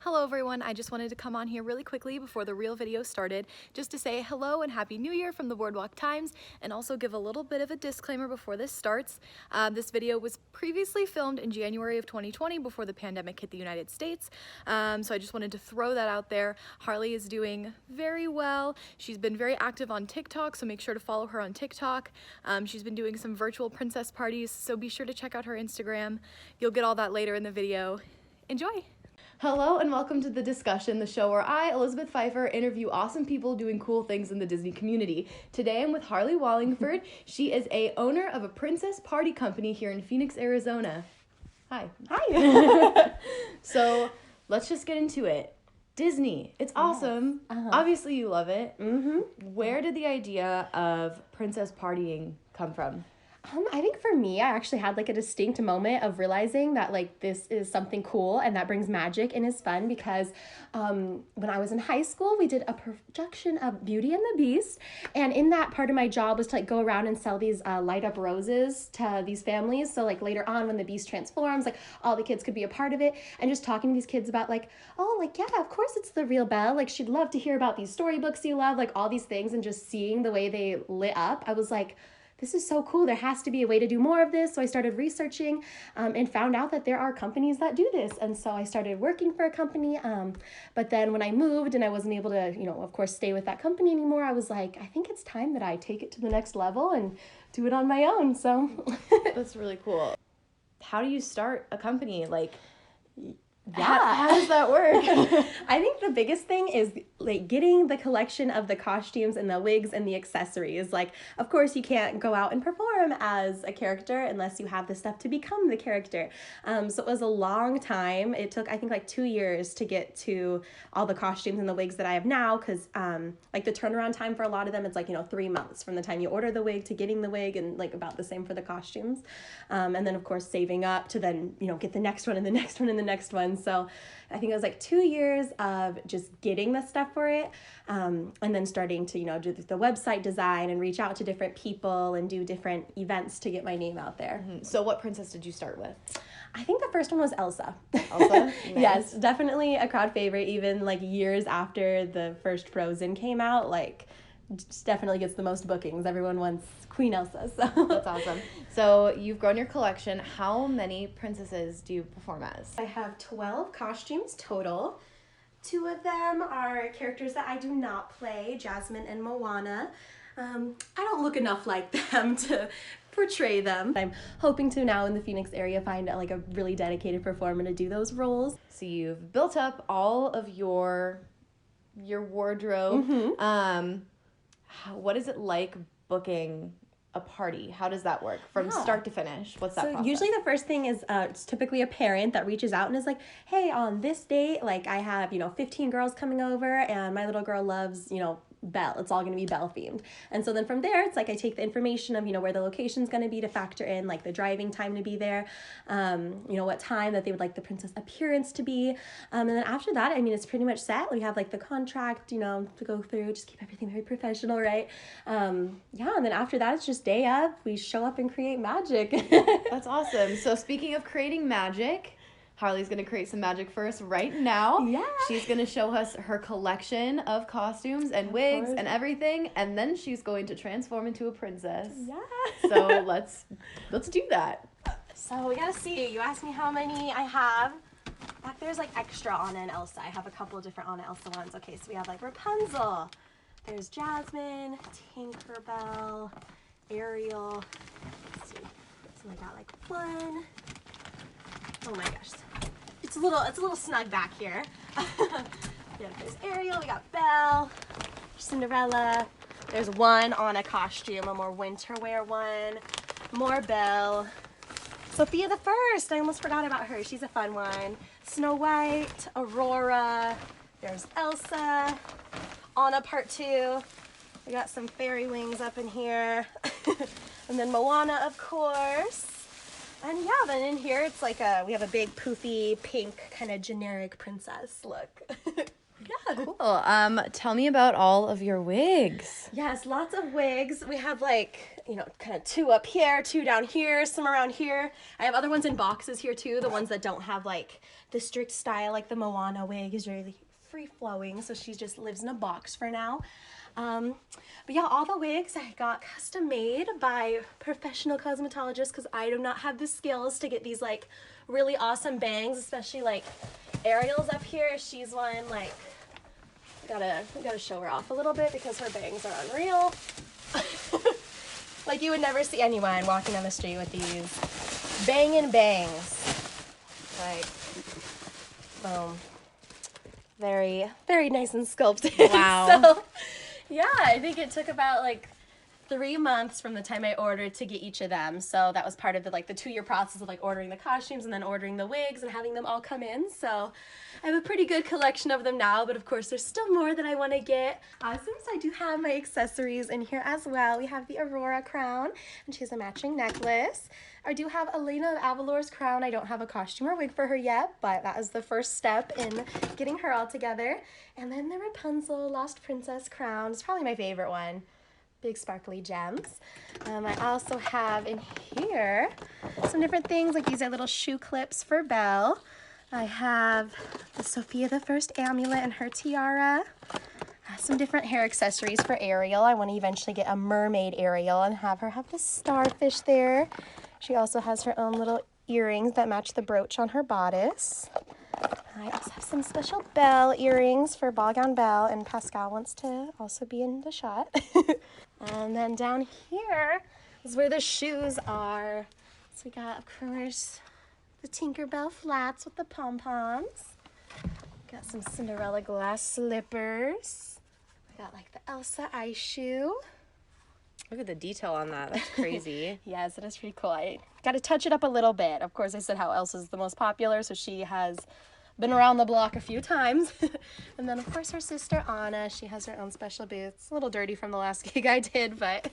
Hello everyone, I just wanted to come on here really quickly before the real video started just to say hello and Happy New Year from the Boardwalk Times and also give a little bit of a disclaimer before this starts. This video was previously filmed in January of 2020 before the pandemic hit the United States, so I just wanted to throw that out there. Harli is doing very well. She's been very active on TikTok, so make sure to follow her on TikTok. She's been doing some virtual princess parties, so be sure to check out her Instagram. You'll get all that later in the video. Enjoy! Hello and welcome to The Discussion, the show where I, Elizabeth Pfeiffer, interview awesome people doing cool things in the Disney community. Today I'm with Harli Wallingford. She is a owner of a princess party company here in Phoenix, Arizona. Hi. Hi. So let's just get into it. Disney, it's awesome. Yes. Obviously you love it. Mm-hmm. Where did the idea of princess partying come from? I think for me, I actually had like a distinct moment of realizing that like this is something cool and that brings magic and is fun because when I was in high school, we did a projection of Beauty and the Beast. And in that part of my job was to like go around and sell these light up roses to these families. So like later on when the Beast transforms, like all the kids could be a part of it and just talking to these kids about like, oh, like, yeah, of course it's the real Belle. Like she'd love to hear about these storybooks you love, like all these things, and just seeing the way they lit up. I was like, this is so cool. There has to be a way to do more of this. So I started researching and found out that there are companies that do this. And so I started working for a company. But then when I moved and I wasn't able to, of course, stay with that company anymore, I was like, I think it's time that I take it to the next level and do it on my own. So That's really cool. How do you start a company? Like, yeah. How does that work? I think the biggest thing is like getting the collection of the costumes and the wigs and the accessories. Like, of course, you can't go out and perform as a character unless you have the stuff to become the character. So it was a long time. It took, I think, like 2 years to get to all the costumes and the wigs that I have now because like the turnaround time for a lot of them, it's like, 3 months from the time you order the wig to getting the wig, and like about the same for the costumes. And then, of course, saving up to then, get the next one and the next one and the next one. So I think it was like 2 years of just getting the stuff for it, and then starting to, do the website design and reach out to different people and do different events to get my name out there. Mm-hmm. So what princess did you start with? I think the first one was Elsa. Elsa? Nice. Yes, definitely a crowd favorite, even like years after the first Frozen came out. Like, just definitely gets the most bookings. Everyone wants Queen Elsa. So That's awesome. So you've grown your collection. How many princesses do you perform as? I have 12 costumes total. 2 of them are characters that I do not play, Jasmine and Moana. I don't look enough like them to portray them. I'm hoping to now in the Phoenix area find like a really dedicated performer to do those roles. So you've built up all of your wardrobe. Mm-hmm. What is it like booking a party? How does that work from start to finish? What's that So process? usually the first thing is it's typically a parent that reaches out and is like, hey, on this date, like I have, 15 girls coming over and my little girl loves, Belle. It's all going to be Belle themed. And so then from there, it's like I take the information of, where the location's going to be to factor in like the driving time to be there, what time that they would like the princess appearance to be. And then after that, I mean, it's pretty much set. We have like the contract, to go through, just keep everything very professional, right? And then after that, it's just day of. We show up and create magic. That's awesome. So speaking of creating magic, Harli's going to create some magic for us right now. Yeah. She's going to show us her collection of costumes and wigs and everything, and then she's going to transform into a princess. Yeah. So let's do that. So we gotta see. You asked me how many I have. Back there's like extra Anna and Elsa. I have a couple of different Anna Elsa ones. Okay, so we have like Rapunzel. There's Jasmine, Tinkerbell, Ariel. Let's see. So I got like one. Oh my gosh. It's a little snug back here. Yeah, there's Ariel, we got Belle, Cinderella. There's one on a costume, a more winter wear one. More Belle. Sophia the First, I almost forgot about her. She's a fun one. Snow White, Aurora. There's Elsa. Anna Part 2. We got some fairy wings up in here. And then Moana, of course. And yeah, then in here it's like we have a big poofy pink kind of generic princess look. Yeah. Cool. Tell me about all of your wigs. Yes, lots of wigs. We have like, kind of 2 up here, 2 down here, some around here. I have other ones in boxes here too, the ones that don't have like the strict style, like the Moana wig is really free flowing, so she just lives in a box for now. But yeah, all the wigs I got custom made by professional cosmetologists because I do not have the skills to get these like really awesome bangs, especially like Ariel's up here. She's one like, we gotta show her off a little bit because her bangs are unreal. Like you would never see anyone walking down the street with these banging bangs. Like, boom. Very, very nice and sculpted. Wow. So, yeah, I think it took about like 3 months from the time I ordered to get each of them. So that was part of the 2-year process of like ordering the costumes and then ordering the wigs and having them all come in. So I have a pretty good collection of them now, but of course there's still more that I want to get. Since I do have my accessories in here as well, we have the Aurora crown and she has a matching necklace. I do have Elena of Avalor's crown. I don't have a costume or wig for her yet, but that is the first step in getting her all together. And then the Rapunzel Lost Princess crown is probably my favorite one. Big sparkly gems. I also have in here some different things, like these are little shoe clips for Belle. I have the Sophia the First amulet and her tiara. Some different hair accessories for Ariel. I want to eventually get a mermaid Ariel and have her have the starfish there. She also has her own little earrings that match the brooch on her bodice. I also have some special Belle earrings for Ball Gown Belle, and Pascal wants to also be in the shot. And then down here is where the shoes are. So we got, of course, the Tinkerbell flats with the pom-poms. Got some Cinderella glass slippers. We got like the Elsa ice shoe. Look at the detail on that. That's crazy. Yes, it is pretty cool. I got to touch it up a little bit. Of course, I said how Elsa's the most popular, so she has been around the block a few times. And then, of course, her sister Anna. She has her own special boots. A little dirty from the last gig I did, but...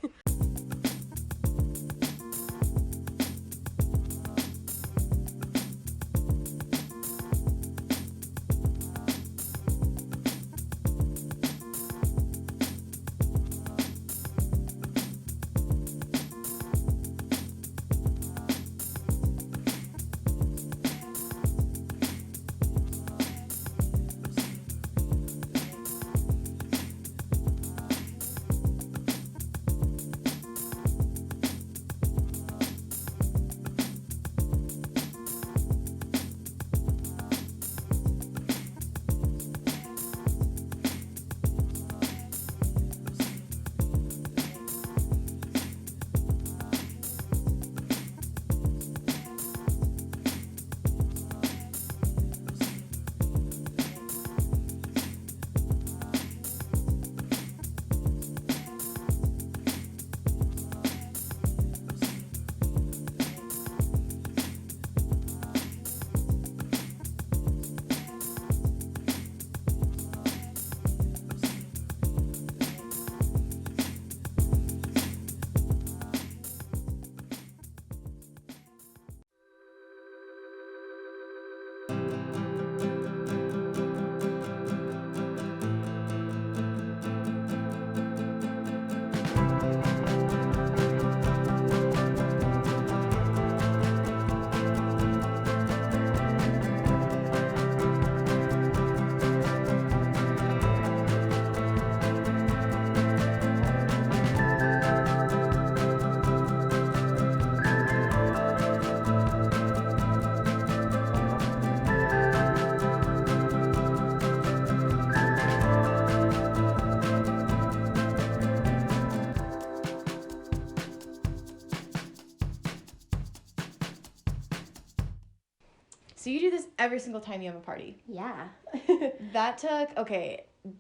So you do this every single time you have a party. Yeah.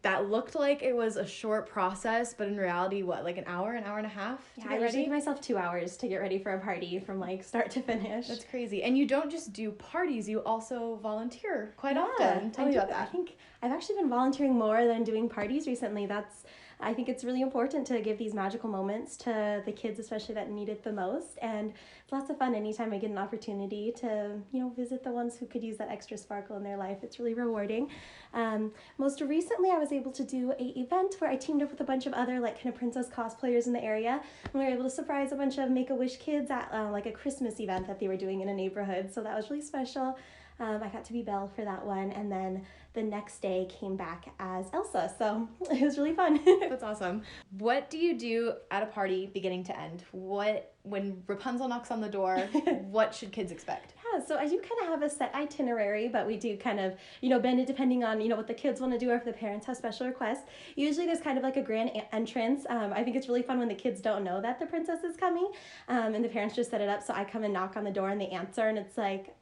That looked like it was a short process, but in reality, what, like an hour and a half to Yeah, get I usually ready? give myself 2 hours to get ready for a party from like start to finish. That's crazy. And you don't just do parties, you also volunteer quite Yeah, often. Tell I me do. about I that. think I've actually been volunteering more than doing parties recently. That's I think it's really important to give these magical moments to the kids, especially that need it the most. And it's lots of fun anytime I get an opportunity to, visit the ones who could use that extra sparkle in their life. It's really rewarding. Most recently, I was able to do a event where I teamed up with a bunch of other like kind of princess cosplayers in the area, and we were able to surprise a bunch of Make-A-Wish kids at like a Christmas event that they were doing in a neighborhood. So that was really special. I got to be Belle for that one, and then the next day came back as Elsa, so it was really fun. That's awesome. What do you do at a party beginning to end? When Rapunzel knocks on the door, what should kids expect? Yeah, so I do kind of have a set itinerary, but we do kind of, bend it depending on, what the kids want to do or if the parents have special requests. Usually there's kind of like a grand entrance. I think it's really fun when the kids don't know that the princess is coming, and the parents just set it up. So I come and knock on the door and they answer, and it's like,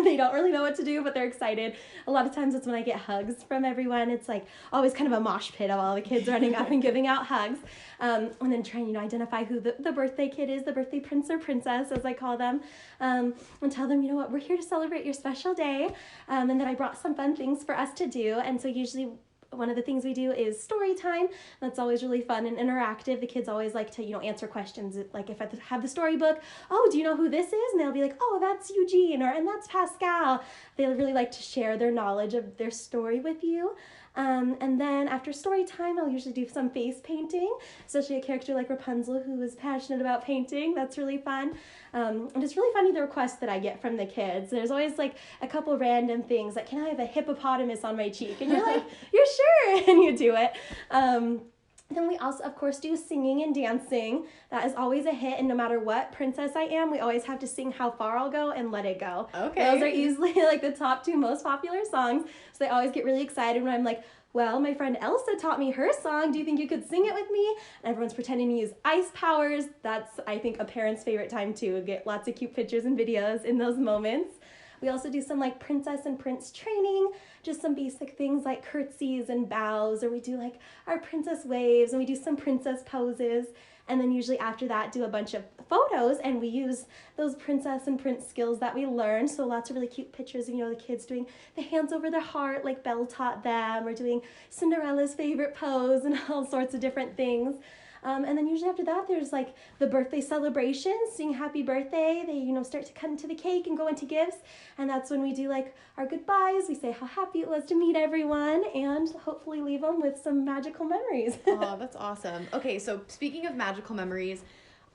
they don't really know what to do, but they're excited. A lot of times it's when I get hugs from everyone. It's like always kind of a mosh pit of all the kids running up and giving out hugs, and then trying, identify who the birthday kid is, the birthday prince or princess, as I call them, and tell them, what, we're here to celebrate your special day, and that I brought some fun things for us to do. And so usually one of the things we do is story time. That's always really fun and interactive. The kids always like to, answer questions. Like if I have the storybook, oh, do you know who this is? And they'll be like, oh, that's Eugene, and that's Pascal. They really like to share their knowledge of their story with you. And then after story time, I'll usually do some face painting, especially a character like Rapunzel who is passionate about painting. That's really fun. And it's really funny the requests that I get from the kids. There's always like a couple random things like, can I have a hippopotamus on my cheek? And you're like, you're sure, and you do it. Then we also, of course, do singing and dancing. That is always a hit, and no matter what princess I am, we always have to sing How Far I'll Go and Let It Go. Okay. Those are easily like the top two most popular songs, so they always get really excited when I'm like, well, my friend Elsa taught me her song. Do you think you could sing it with me? And everyone's pretending to use ice powers. That's, I think, a parent's favorite time, too. Get lots of cute pictures and videos in those moments. We also do some like princess and prince training, just some basic things like curtsies and bows, or we do like our princess waves, and we do some princess poses. And then usually after that do a bunch of photos, and we use those princess and prince skills that we learned. So lots of really cute pictures of, the kids doing the hands over their heart like Belle taught them, or doing Cinderella's favorite pose and all sorts of different things. And then usually after that, there's like the birthday celebration, sing happy birthday. They, start to cut into the cake and go into gifts. And that's when we do like our goodbyes. We say how happy it was to meet everyone, and hopefully leave them with some magical memories. Oh, that's awesome. Okay, so speaking of magical memories,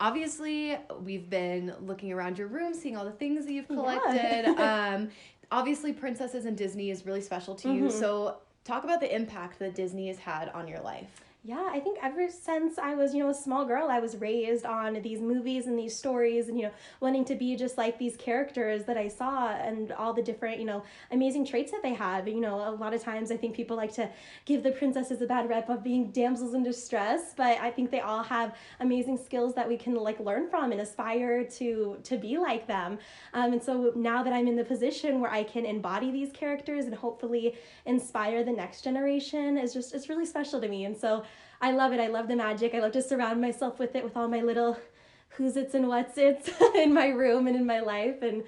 obviously we've been looking around your room, seeing all the things that you've collected. Yeah. Obviously princesses and Disney is really special to you. So talk about the impact that Disney has had on your life. Yeah, I think ever since I was, a small girl, I was raised on these movies and these stories and, wanting to be just like these characters that I saw, and all the different, amazing traits that they have. A lot of times I think people like to give the princesses a bad rep of being damsels in distress, but I think they all have amazing skills that we can like learn from and aspire to be like them. And so now that I'm in the position where I can embody these characters and hopefully inspire the next generation, it's really special to me. And so I love it. I love the magic. I love to surround myself with it, with all my little who's its and what's its in my room and in my life. And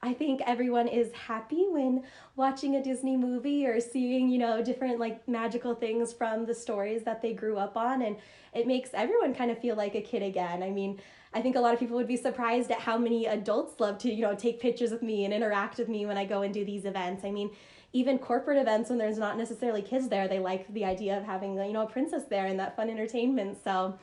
I think everyone is happy when watching a Disney movie or seeing, different like magical things from the stories that they grew up on. And it makes everyone kind of feel like a kid again. I mean, I think a lot of people would be surprised at how many adults love to, take pictures with me and interact with me when I go and do these events. I mean, even corporate events when there's not necessarily kids there, they like the idea of having, a princess there and that fun entertainment. So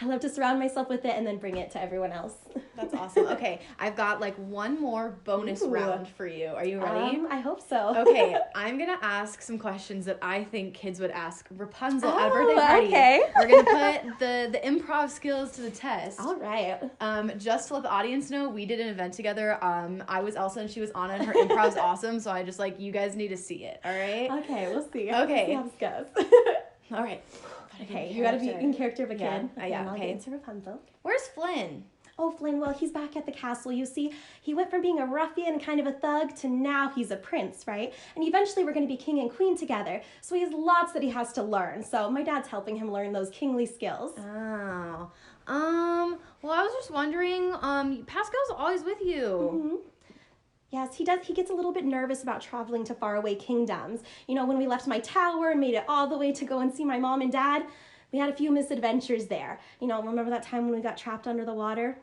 I love to surround myself with it and then bring it to everyone else. That's awesome. Okay, I've got like one more bonus round for you. Are you ready? I hope so. Okay, I'm going to ask some questions that I think kids would ask Rapunzel at a birthday party. Okay. We're going to put the improv skills to the test. All right. Just to let the audience know, we did an event together. I was Elsa and she was Anna, and her improv's awesome, so I just you guys need to see it, all right? Okay, we'll see. Okay. We'll see how this goes. All right. Okay, you gotta be in character of a kid. Yeah, I'll okay. get into Rapunzel. Where's Flynn? Oh, Flynn, well, he's back at the castle. You see, he went from being a ruffian, kind of a thug, to now he's a prince, right? And eventually we're going to be king and queen together. So he has lots that he has to learn. So my dad's helping him learn those kingly skills. Oh. Well, I was just wondering, Pascal's always with you. Yes, he does. He gets a little bit nervous about traveling to faraway kingdoms. When we left my tower and made it all the way to go and see my mom and dad, we had a few misadventures there. You know, remember that time when we got trapped under the water?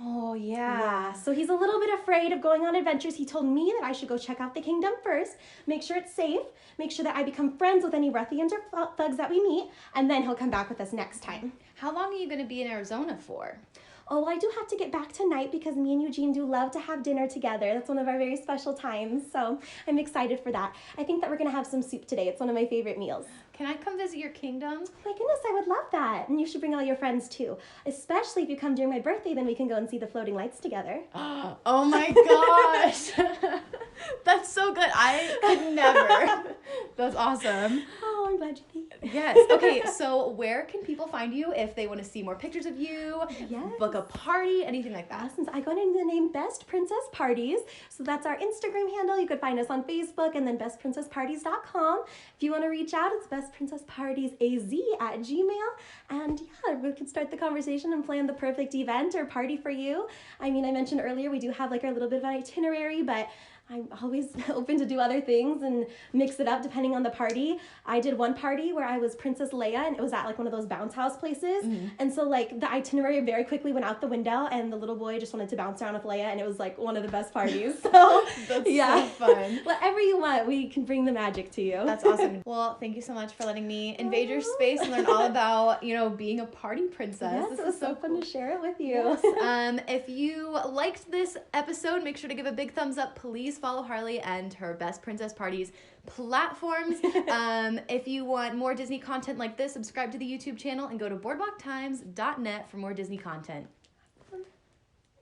Oh, Yeah, so he's a little bit afraid of going on adventures. He told me that I should go check out the kingdom first, make sure it's safe, make sure that I become friends with any ruffians or thugs that we meet, and then he'll come back with us next time. How long are you going to be in Arizona for? Oh, I do have to get back tonight because me and Eugene do love to have dinner together. That's one of our very special times, so I'm excited for that. I think that we're going to have some soup today. It's one of my favorite meals. Can I come visit your kingdom? My goodness, I would love that. And you should bring all your friends too. Especially if you come during my birthday, then we can go and see the floating lights together. Oh my gosh. That's so good. I could never. That's awesome. Oh, I'm glad you think. Yes. Okay, so where can people find you if they want to see more pictures of you, Yes. book a party, anything like that? Since I go under the name Best Princess Parties, so that's our Instagram handle. You could find us on Facebook and then bestprincessparties.com. If you want to reach out, it's bestprincesspartiesaz@gmail. And yeah, we could start the conversation and plan the perfect event or party for you. I mean, I mentioned earlier we do have like our little bit of an itinerary, but I'm always open to do other things and mix it up depending on the party. I did one party where I was Princess Leia and it was at like one of those bounce house places. And so like the itinerary very quickly went out the window and the little boy just wanted to bounce around with Leia and it was like one of the best parties. So That's yeah, so fun. whatever you want, we can bring the magic to you. That's awesome. Well, thank you so much for letting me invade your space and learn all about, being a party princess. Yes, This it was is so fun cool. to share it with you. Yes. If you liked this episode, make sure to give a big thumbs up. Please follow Harley and her Best Princess Parties platforms. If you want more Disney content like this, subscribe to the YouTube channel and go to boardwalktimes.net for more Disney content.